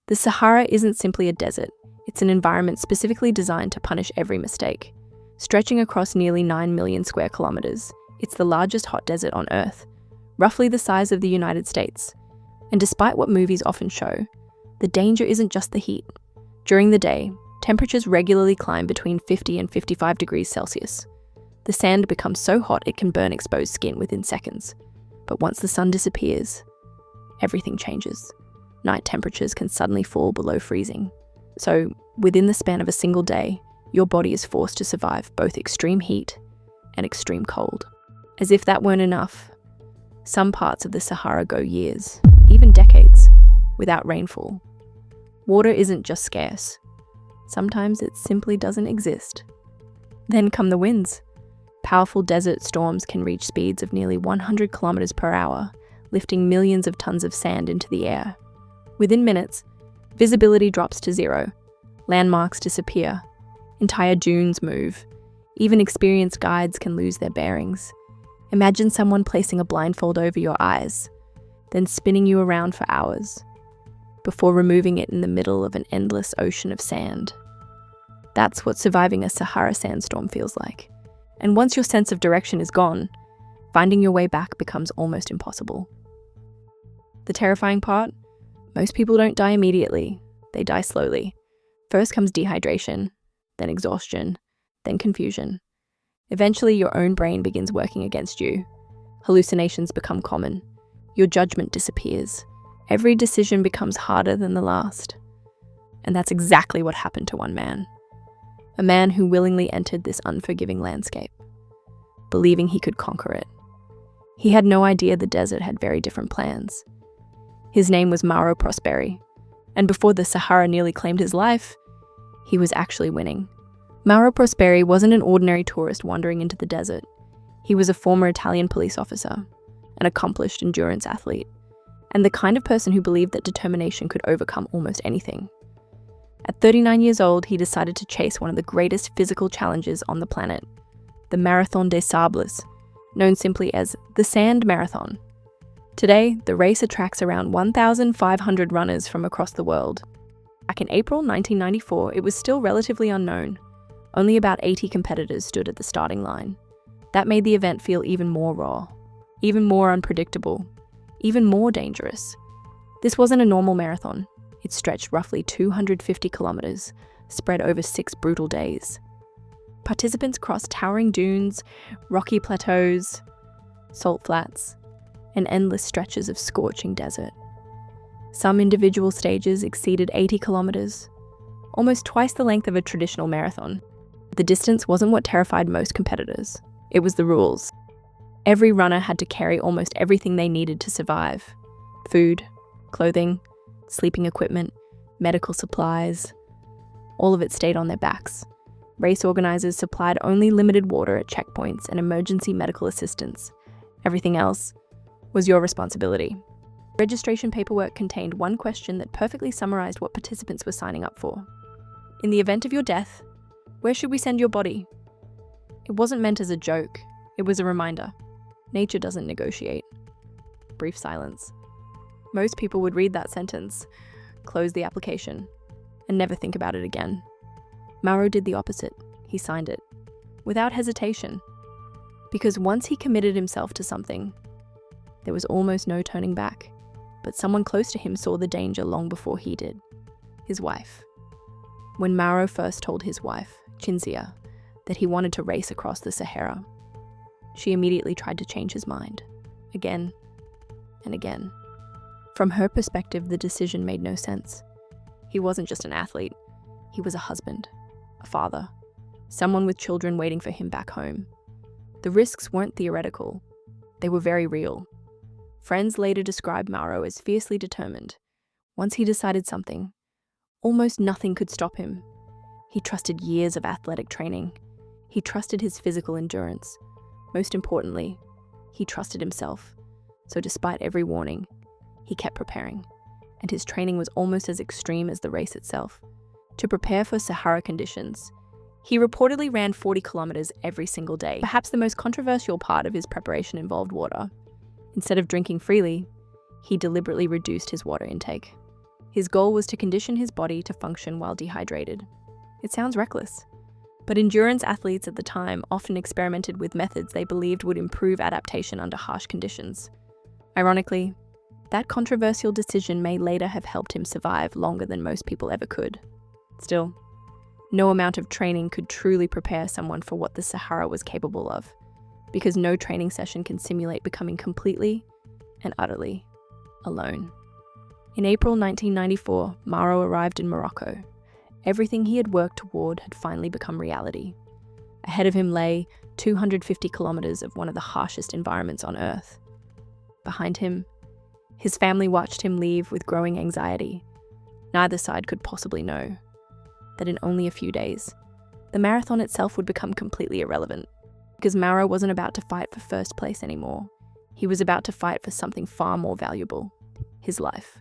The Sahara isn't simply a desert, it's an environment specifically designed to punish every mistake. Stretching across nearly 9 million square kilometers, it's the largest hot desert on Earth, roughly the size of the United States. And despite what movies often show, the danger isn't just the heat. During the day, temperatures regularly climb between 50 and 55 degrees Celsius. The sand becomes so hot it can burn exposed skin within seconds. But once the sun disappears, everything changes. Night temperatures can suddenly fall below freezing. So, within the span of a single day, your body is forced to survive both extreme heat and extreme cold. As if that weren't enough, some parts of the Sahara go years, even decades, without rainfall. Water isn't just scarce. Sometimes it simply doesn't exist. Then come the winds. Powerful desert storms can reach speeds of nearly 100 kilometers per hour, lifting millions of tons of sand into the air. Within minutes, visibility drops to zero, landmarks disappear, entire dunes move, even experienced guides can lose their bearings. Imagine someone placing a blindfold over your eyes, then spinning you around for hours, before removing it in the middle of an endless ocean of sand. That's what surviving a Sahara sandstorm feels like. And once your sense of direction is gone, finding your way back becomes almost impossible. The terrifying part? Most people don't die immediately, they die slowly. First comes dehydration, then exhaustion, then confusion. Eventually, your own brain begins working against you. Hallucinations become common. Your judgment disappears. Every decision becomes harder than the last. And that's exactly what happened to one man. A man who willingly entered this unforgiving landscape, believing he could conquer it. He had no idea the desert had very different plans. His name was Mauro Prosperi, and before the Sahara nearly claimed his life, he was actually winning. Mauro Prosperi wasn't an ordinary tourist wandering into the desert. He was a former Italian police officer, an accomplished endurance athlete, and the kind of person who believed that determination could overcome almost anything. At 39 years old, he decided to chase one of the greatest physical challenges on the planet, the Marathon des Sables, known simply as the Sand Marathon. Today, the race attracts around 1,500 runners from across the world. Back in April 1994, it was still relatively unknown. Only about 80 competitors stood at the starting line. That made the event feel even more raw, even more unpredictable, even more dangerous. This wasn't a normal marathon. It stretched roughly 250 kilometers, spread over 6 brutal days. Participants crossed towering dunes, rocky plateaus, salt flats, and endless stretches of scorching desert. Some individual stages exceeded 80 kilometers, almost twice the length of a traditional marathon. The distance wasn't what terrified most competitors. It was the rules. Every runner had to carry almost everything they needed to survive: food, clothing, sleeping equipment, medical supplies. All of it stayed on their backs. Race organizers supplied only limited water at checkpoints and emergency medical assistance. Everything else was your responsibility. Registration paperwork contained one question that perfectly summarized what participants were signing up for. In the event of your death, where should we send your body? It wasn't meant as a joke. It was a reminder. Nature doesn't negotiate. Brief silence. Most people would read that sentence, close the application, and never think about it again. Mauro did the opposite. He signed it, without hesitation. Because once he committed himself to something, there was almost no turning back. But someone close to him saw the danger long before he did. His wife. When Mauro first told his wife, Cinzia, that he wanted to race across the Sahara, she immediately tried to change his mind, again and again. From her perspective, the decision made no sense. He wasn't just an athlete, he was a husband, a father, someone with children waiting for him back home. The risks weren't theoretical, they were very real. Friends later described Mauro as fiercely determined. Once he decided something, almost nothing could stop him. He trusted years of athletic training. He trusted his physical endurance. Most importantly, he trusted himself. So despite every warning, he kept preparing. And his training was almost as extreme as the race itself. To prepare for Sahara conditions, he reportedly ran 40 kilometers every single day. Perhaps the most controversial part of his preparation involved water. Instead of drinking freely, he deliberately reduced his water intake. His goal was to condition his body to function while dehydrated. It sounds reckless, but endurance athletes at the time often experimented with methods they believed would improve adaptation under harsh conditions. Ironically, that controversial decision may later have helped him survive longer than most people ever could. Still, no amount of training could truly prepare someone for what the Sahara was capable of, because no training session can simulate becoming completely and utterly alone. In April 1994, Mauro arrived in Morocco. Everything he had worked toward had finally become reality. Ahead of him lay 250 kilometers of one of the harshest environments on Earth. Behind him, his family watched him leave with growing anxiety. Neither side could possibly know that in only a few days, the marathon itself would become completely irrelevant, because Mauro wasn't about to fight for first place anymore. He was about to fight for something far more valuable: his life.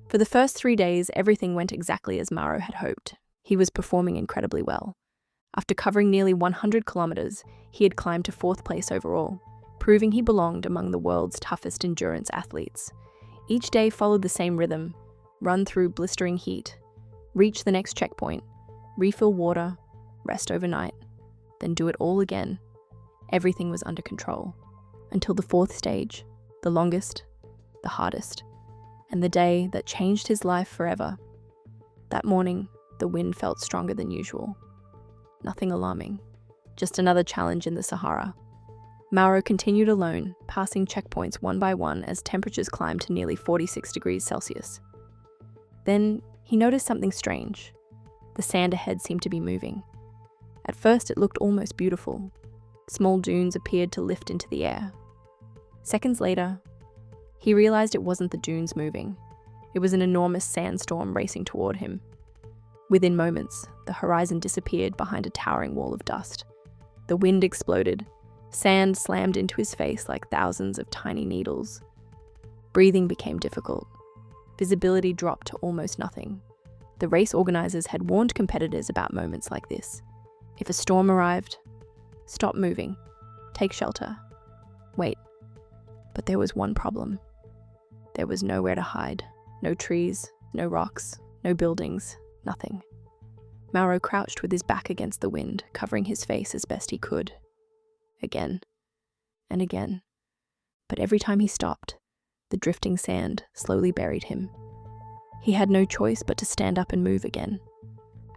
For the first 3 days, everything went exactly as Mauro had hoped. He was performing incredibly well. After covering nearly 100 kilometers, he had climbed to 4th place overall, proving he belonged among the world's toughest endurance athletes. Each day followed the same rhythm: run through blistering heat, reach the next checkpoint, refill water, rest overnight, then do it all again. Everything was under control. Until the 4th stage, the longest, the hardest, and the day that changed his life forever. That morning, the wind felt stronger than usual. Nothing alarming, just another challenge in the Sahara. Mauro continued alone, passing checkpoints one by one as temperatures climbed to nearly 46 degrees Celsius. Then he noticed something strange. The sand ahead seemed to be moving. At first, it looked almost beautiful. Small dunes appeared to lift into the air. Seconds later, he realized it wasn't the dunes moving. It was an enormous sandstorm racing toward him. Within moments, the horizon disappeared behind a towering wall of dust. The wind exploded. Sand slammed into his face like thousands of tiny needles. Breathing became difficult. Visibility dropped to almost nothing. The race organizers had warned competitors about moments like this. If a storm arrived, stop moving, take shelter, wait. But there was one problem. There was nowhere to hide. No trees, no rocks, no buildings, nothing. Mauro crouched with his back against the wind, covering his face as best he could. Again and again. But every time he stopped, the drifting sand slowly buried him. He had no choice but to stand up and move again.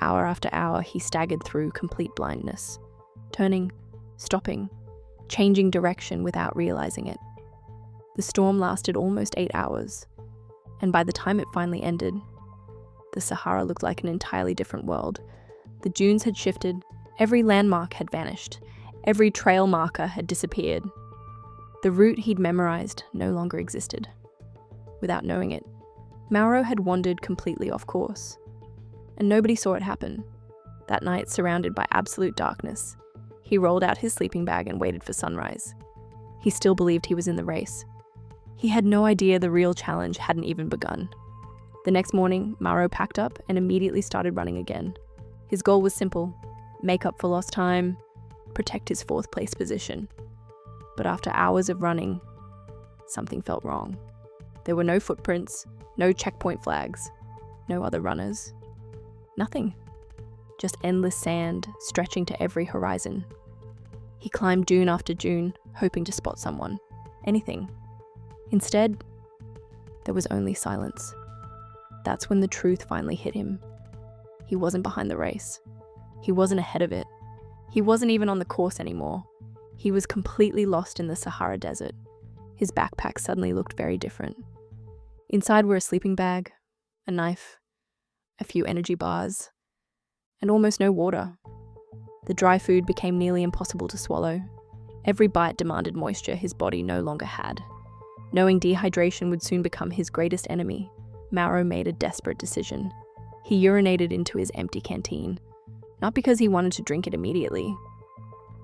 Hour after hour, he staggered through complete blindness, turning, stopping, changing direction without realizing it. The storm lasted almost 8 hours, and by the time it finally ended, the Sahara looked like an entirely different world. The dunes had shifted, every landmark had vanished, every trail marker had disappeared. The route he'd memorized no longer existed. Without knowing it, Mauro had wandered completely off course, and nobody saw it happen. That night, surrounded by absolute darkness, he rolled out his sleeping bag and waited for sunrise. He still believed he was in the race. He had no idea the real challenge hadn't even begun. The next morning, Mauro packed up and immediately started running again. His goal was simple: make up for lost time, protect his 4th place position. But after hours of running, something felt wrong. There were no footprints, no checkpoint flags, no other runners. Nothing. Just endless sand stretching to every horizon. He climbed dune after dune, hoping to spot someone. Anything. Instead, there was only silence. That's when the truth finally hit him. He wasn't behind the race. He wasn't ahead of it. He wasn't even on the course anymore. He was completely lost in the Sahara Desert. His backpack suddenly looked very different. Inside were a sleeping bag, a knife, a few energy bars, and almost no water. The dry food became nearly impossible to swallow. Every bite demanded moisture his body no longer had. Knowing dehydration would soon become his greatest enemy, Mauro made a desperate decision. He urinated into his empty canteen, not because he wanted to drink it immediately,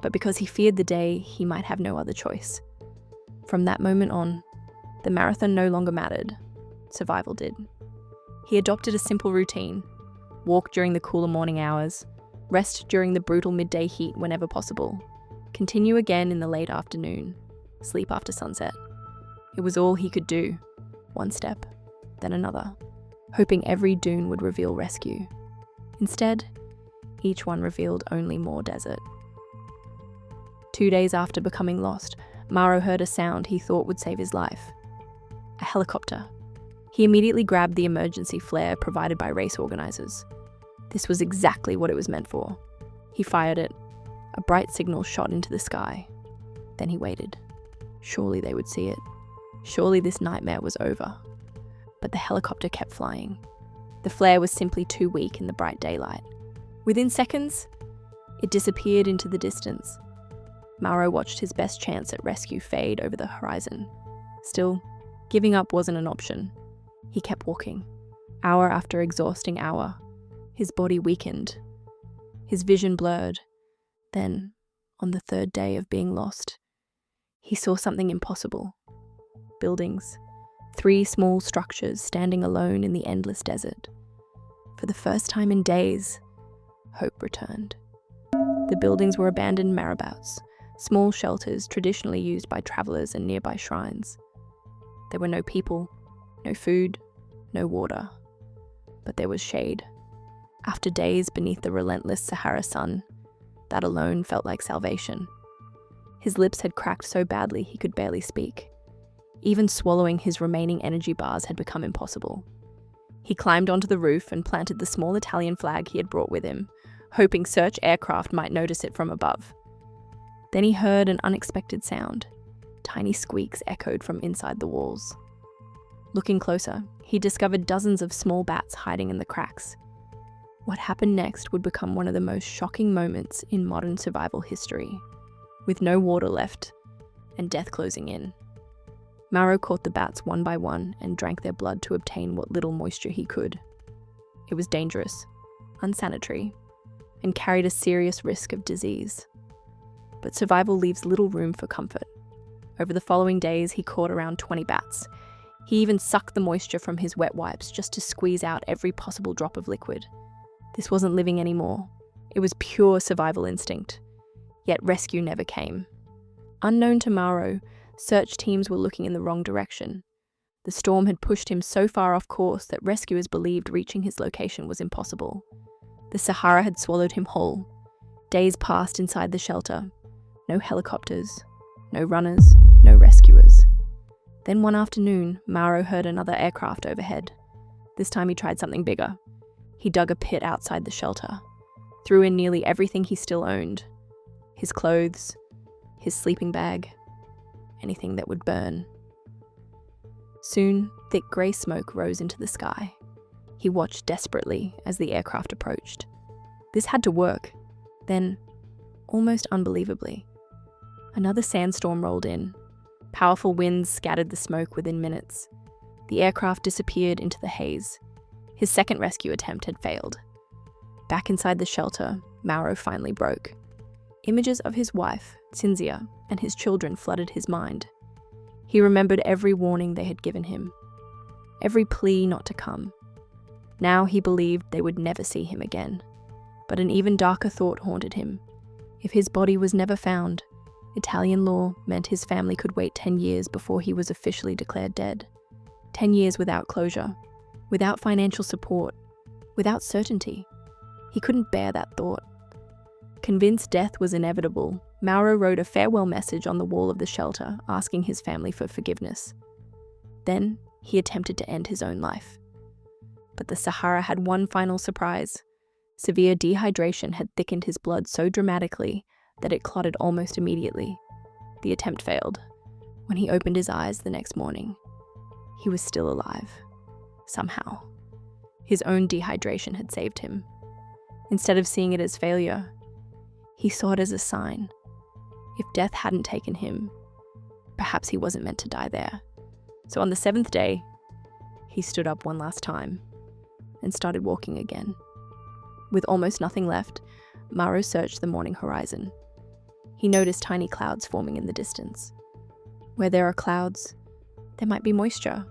but because he feared the day he might have no other choice. From that moment on, the marathon no longer mattered. Survival did. He adopted a simple routine: walk during the cooler morning hours, rest during the brutal midday heat whenever possible, continue again in the late afternoon, sleep after sunset. It was all he could do. One step, then another, hoping every dune would reveal rescue. Instead, each one revealed only more desert. 2 days after becoming lost, Mauro heard a sound he thought would save his life. A helicopter. He immediately grabbed the emergency flare provided by race organizers. This was exactly what it was meant for. He fired it. A bright signal shot into the sky. Then he waited. Surely they would see it. Surely this nightmare was over. But the helicopter kept flying. The flare was simply too weak in the bright daylight. Within seconds, it disappeared into the distance. Mauro watched his best chance at rescue fade over the horizon. Still, giving up wasn't an option. He kept walking. Hour after exhausting hour, his body weakened. His vision blurred. Then, on the third day of being lost, he saw something impossible. Buildings. 3 small structures standing alone in the endless desert. For the first time in days, hope returned. The buildings were abandoned marabouts, small shelters traditionally used by travelers and nearby shrines. There were no people, no food, no water. But there was shade. After days beneath the relentless Sahara sun, that alone felt like salvation. His lips had cracked so badly he could barely speak. Even swallowing his remaining energy bars had become impossible. He climbed onto the roof and planted the small Italian flag he had brought with him, hoping search aircraft might notice it from above. Then he heard an unexpected sound. Tiny squeaks echoed from inside the walls. Looking closer, he discovered dozens of small bats hiding in the cracks. What happened next would become one of the most shocking moments in modern survival history. With no water left and death closing in, Mauro caught the bats one by one and drank their blood to obtain what little moisture he could. It was dangerous, unsanitary, and carried a serious risk of disease. But survival leaves little room for comfort. Over the following days, he caught around 20 bats. He even sucked the moisture from his wet wipes just to squeeze out every possible drop of liquid. This wasn't living anymore. It was pure survival instinct. Yet rescue never came. Unknown to Mauro, search teams were looking in the wrong direction. The storm had pushed him so far off course that rescuers believed reaching his location was impossible. The Sahara had swallowed him whole. Days passed inside the shelter. No helicopters, no runners, no rescuers. Then one afternoon, Mauro heard another aircraft overhead. This time he tried something bigger. He dug a pit outside the shelter, threw in nearly everything he still owned. His clothes, his sleeping bag, anything that would burn. Soon, thick grey smoke rose into the sky. He watched desperately as the aircraft approached. This had to work. Then, almost unbelievably, another sandstorm rolled in. Powerful winds scattered the smoke within minutes. The aircraft disappeared into the haze. His second rescue attempt had failed. Back inside the shelter, Mauro finally broke. Images of his wife, Cinzia, and his children flooded his mind. He remembered every warning they had given him, every plea not to come. Now he believed they would never see him again. But an even darker thought haunted him. If his body was never found, Italian law meant his family could wait 10 years before he was officially declared dead. 10 years without closure, without financial support, without certainty. He couldn't bear that thought. Convinced death was inevitable, Mauro wrote a farewell message on the wall of the shelter asking his family for forgiveness. Then he attempted to end his own life. But the Sahara had one final surprise. Severe dehydration had thickened his blood so dramatically that it clotted almost immediately. The attempt failed. When he opened his eyes the next morning, he was still alive. Somehow. His own dehydration had saved him. Instead of seeing it as failure, he saw it as a sign. If death hadn't taken him, perhaps he wasn't meant to die there. So on the 7th day, he stood up one last time and started walking again. With almost nothing left, Mauro searched the morning horizon. He noticed tiny clouds forming in the distance. Where there are clouds, there might be moisture,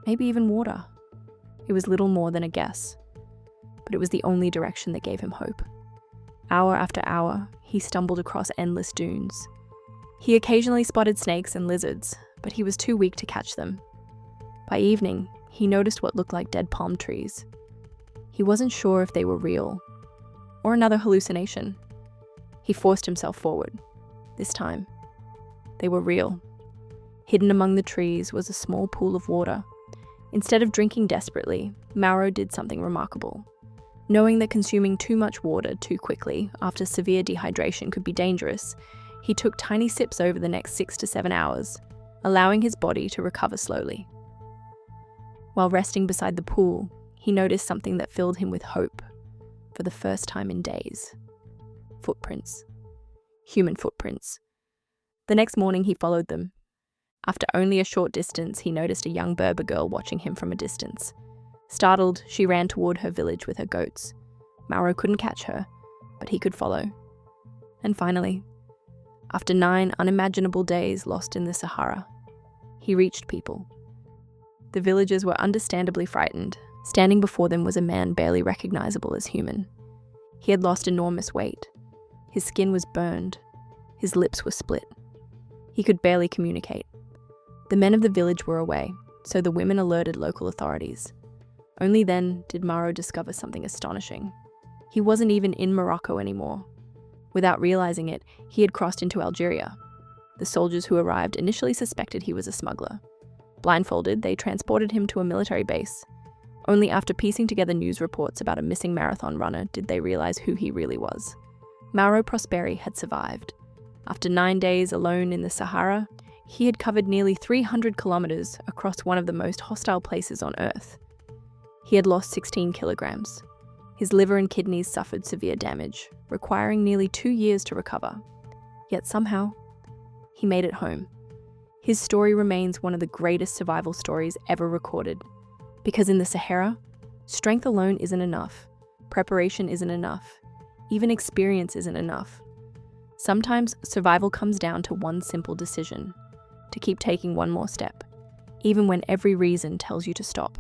maybe even water. It was little more than a guess, but it was the only direction that gave him hope. Hour after hour, he stumbled across endless dunes. He occasionally spotted snakes and lizards, but he was too weak to catch them. By evening, he noticed what looked like dead palm trees. He wasn't sure if they were real or another hallucination. He forced himself forward. This time, they were real. Hidden among the trees was a small pool of water. Instead of drinking desperately, Mauro did something remarkable. Knowing that consuming too much water too quickly after severe dehydration could be dangerous, he took tiny sips over the next 6 to 7 hours, allowing his body to recover slowly. While resting beside the pool, he noticed something that filled him with hope for the first time in days. Footprints. Human footprints. The next morning, he followed them. After only a short distance, he noticed a young Berber girl watching him from a distance. Startled, she ran toward her village with her goats. Mauro couldn't catch her, but he could follow. And finally, after 9 unimaginable days lost in the Sahara, he reached people. The villagers were understandably frightened. Standing before them was a man barely recognizable as human. He had lost enormous weight. His skin was burned. His lips were split. He could barely communicate. The men of the village were away, so the women alerted local authorities. Only then did Mauro discover something astonishing. He wasn't even in Morocco anymore. Without realizing it, he had crossed into Algeria. The soldiers who arrived initially suspected he was a smuggler. Blindfolded, they transported him to a military base. Only after piecing together news reports about a missing marathon runner did they realize who he really was. Mauro Prosperi had survived. After 9 days alone in the Sahara, he had covered nearly 300 kilometers across one of the most hostile places on Earth. He had lost 16 kilograms. His liver and kidneys suffered severe damage, requiring nearly 2 years to recover. Yet somehow, he made it home. His story remains one of the greatest survival stories ever recorded. Because in the Sahara, strength alone isn't enough. Preparation isn't enough. Even experience isn't enough. Sometimes survival comes down to one simple decision: to keep taking one more step, even when every reason tells you to stop.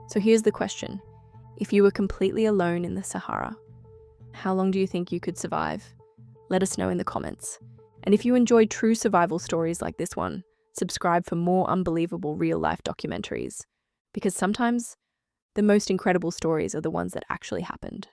So here's the question. If you were completely alone in the Sahara, how long do you think you could survive? Let us know in the comments. And if you enjoy true survival stories like this one, subscribe for more unbelievable real-life documentaries. Because sometimes the most incredible stories are the ones that actually happened.